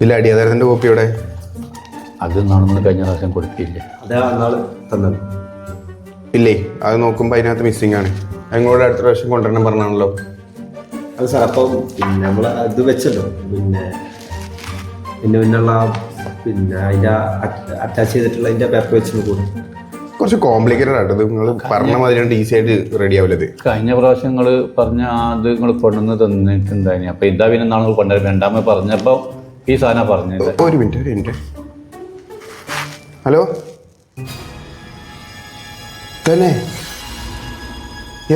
ഇതിൽ അടിയാധാരത്തിൻ്റെ കോപ്പി ഇവിടെ അത് നടന്ന് കഴിഞ്ഞ പ്രാവശ്യം കൊടുക്കില്ല. ഇല്ലേ, അത് നോക്കുമ്പോൾ അതിനകത്ത് മിസ്സിംഗ് ആണ്. അതിങ്ങളോട് അടുത്ത പ്രാവശ്യം കൊണ്ടുവരണം പറഞ്ഞാണല്ലോ. അത് സാർ അപ്പം പിന്നെ നമ്മൾ ഇത് വെച്ചല്ലോ, പിന്നെ പിന്നുള്ള പിന്നെ അതിൻ്റെ അറ്റാച്ച് ചെയ്തിട്ടുള്ള അതിൻ്റെ പേപ്പർ വെച്ച് കൂടെ കുറച്ച് കോംപ്ലിക്കേറ്റഡ് ആട്ടോ. ഇത് നിങ്ങൾ പറഞ്ഞ മാതിരി ഈസി ആയിട്ട് റെഡി ആവില്ലത്. കഴിഞ്ഞ പ്രാവശ്യം നിങ്ങൾ പറഞ്ഞ അത് നിങ്ങൾ കൊണ്ടുവന്ന് തന്നിട്ടുണ്ടായിനി. അപ്പം ഇതാ പിന്നെ നാളെ കൊണ്ടുവരും. രണ്ടാമത് പറഞ്ഞപ്പോൾ ഈ സാധനം പറഞ്ഞത്. ഒരു മിനിറ്റ്. ഹലോ തന്നെ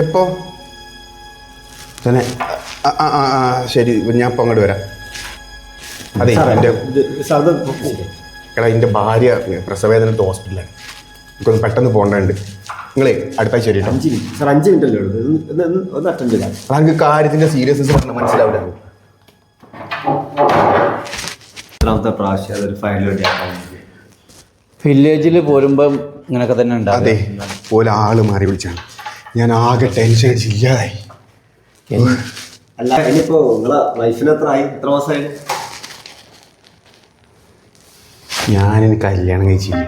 എപ്പോ തന്നെ? ശരി, ഞാൻ ഇപ്പം അങ്ങോട്ട് വരാം. അതെ, എൻ്റെ ഭാര്യ പ്രസവവേദനത്തെ ഹോസ്പിറ്റലാണ്. എനിക്കൊന്ന് പെട്ടെന്ന് പോകേണ്ടതുണ്ട്. നിങ്ങളെ അടുത്ത ആഴ്ച വരും. 5 മിനിറ്റല്ലേ ഉള്ളൂ, ഒന്ന് അറ്റൻഡ് ചെയ്യാം. എനിക്ക് കാര്യത്തിൻ്റെ സീരിയസ്നെസ് പറഞ്ഞാൽ മനസ്സിലാവില്ല. എത്രാമത്തെ പ്രാവശ്യം അതൊരു ഫയൽ വേണ്ടി വില്ലേജിൽ പോരുമ്പം ഇങ്ങനെയൊക്കെ തന്നെ ഉണ്ടാവും. അതെ, പോലെ ആള് മാറി വിളിച്ചാണ്. ഞാൻ ആകെ ടെൻഷൻ അടിച്ചില്ലാതായി. അല്ല, ഇനിയിപ്പോ നിങ്ങളെ വൈഫിന് എത്ര മാസമായി? ഞാനിനി കല്യാണം കഴിച്ചില്ല.